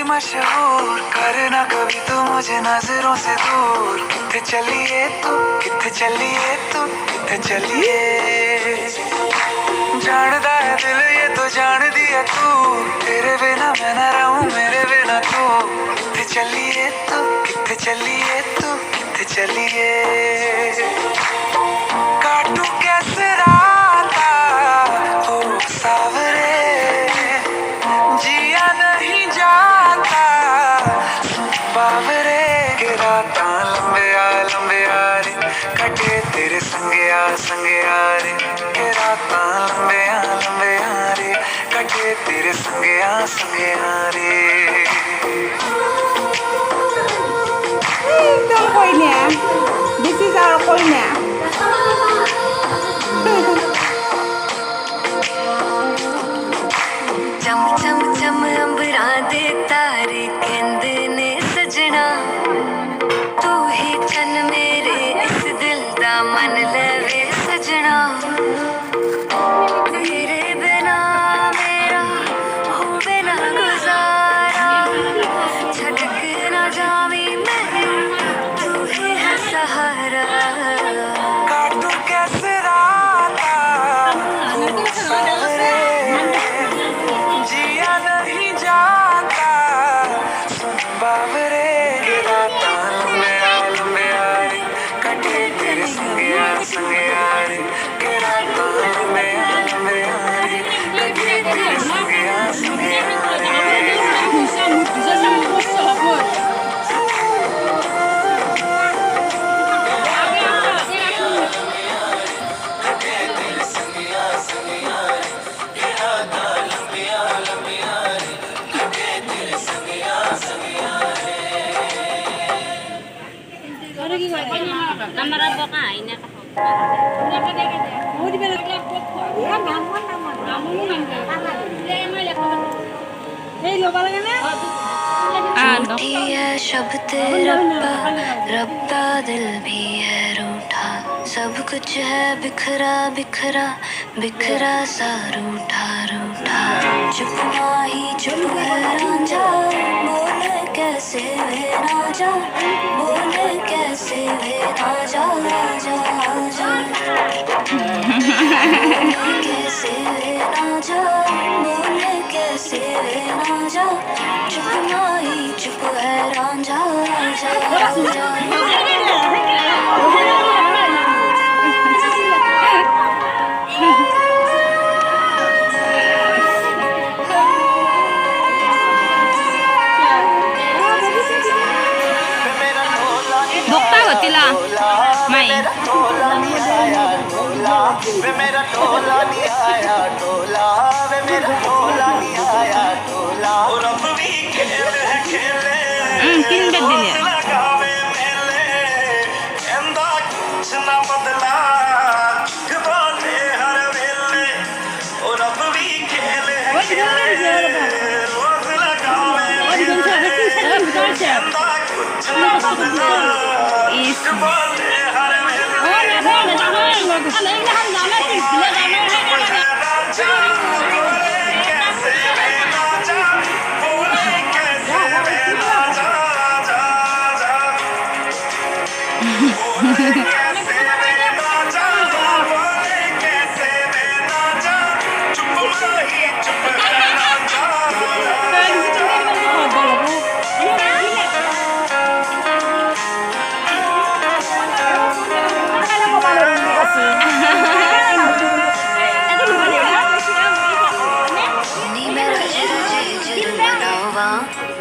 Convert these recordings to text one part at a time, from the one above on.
मशहूर करना कभी तो मुझे नजरों से दूर किथे चलिए तू किथे चलिए तू किथे चलिए जानदा है दिल ये तो जान दिया तू तेरे बिना मैं ना रहूं मेरे बिना तू किथे चलिए तू किथे चलिए तू किथे चलिए काटू कैसे राता ओ सावरे जिया नहीं जाता बावरे के राता लंबे आ रे कटे तेरे संगे आ रे के राता लंबे आ रे कटे तेरे संगे आ रे Ito ang koy niya. This is our koy niya. चम चम चम अंबरा दे तारे कहंदे ने सजना तू ही चन मेरे इस दिल दा मन लवे सजना तेरे बिना मेरा होवे ना गुजारा छटक ना जावी मैं तू ही है सहारा काटू कैसे राता ओ सावरे जिया नहीं जाता सुन बावरे के राता लंबे आ रे कटे तेरे संगे आ रे के राता लंबे आ रे कटे तेरे संगे आ रे Nama rabo ka, ini ka. Oh, di ba nag-laptop ko? Yan, namun. Hey, lo pala ka na? रूठी है शब्द रब्बा रब्बा दिल भी है रूठा सब कुछ है बिखरा बिखरा बिखरा सा रूठा रूठा चुप माही चुप है रांझा बोल कैसे वे राजा बोल कैसे वे राजा राजा राजा बोल कैसे वे राजा बोल कैसे वे राजा चुप माही चुप है रांझा राजा राजा Bukta ko tila. May. वे मेरा टोला नहीं आया टोला वे मेरा टोला नहीं आया टोला और अब भी खेले Kinbed din yan. लगावे मेले कहंदा कुछ ना बदला बोले हर वेले और अब भी खेले रोज लगावे कहंदा कुछ ना बदला Is. बोले हर वेले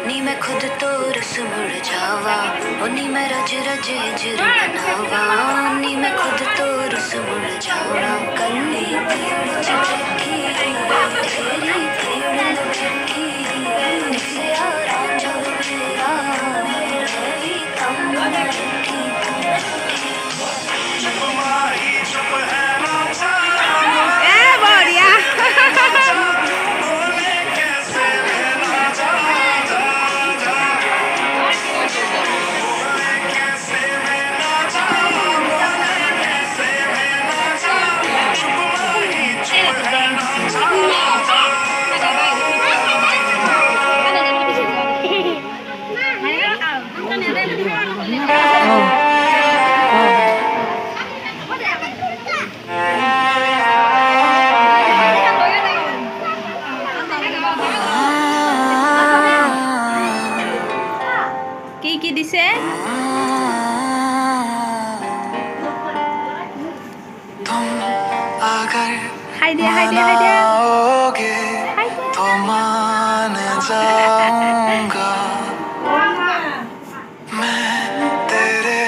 नी मैं खुद तो रस मुड़ जावा ओ नी मैं रज रज जर बनावा नी मैं खुद तो रस मुड़ जावा कल्ली पीड़ च बैठी तेरी पीड़ बैठी से रांझा मेरा मेरा भी कम बैठी चुप माही चुप है रांझा Eh, Boria! बोले कैसे वे राजा बोले कैसे वे राजा बोले कैसे वे राजा चुप माही चुप है रांझा দিছে तुम अगर হাই দিয়া হাই দিয়া হাই দিয়া मनाओगे तो मान जाऊंगा मैं तेरे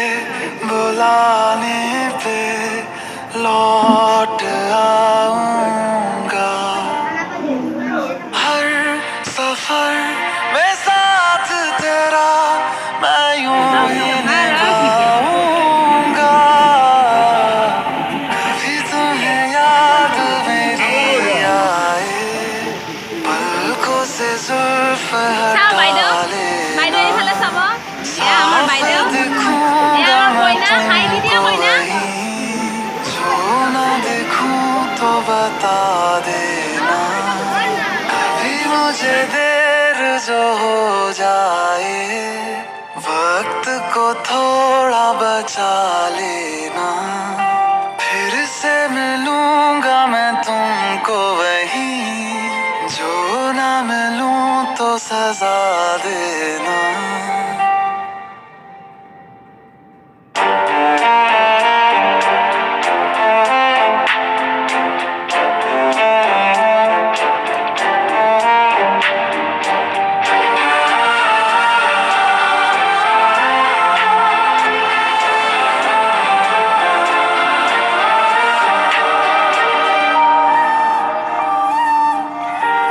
बुलाने पे लौट आऊंगा हर सफर में साथ तेरा मैं यूं ही निभाऊंगा कभी तुम्हें याद मेरी आए पलकों से जुल्फ চাও বাইদেউ हटा ले বাইদেউ এইফালে চাব এয়া আমাৰ বাইদেউ এয়া আমাৰ কইনা হাই দি দিয়া কইনা जो ना देखूं तो बता देना कभी मुझे देर जो हो जाए वक्त को थोड़ा बचा लेना फिर से मिलूंगा मैं तुमको वहीं जो ना मिलूं तो सजा देना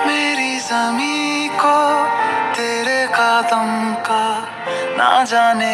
मेरी ज़मीं को तेरे कदम का ना जाने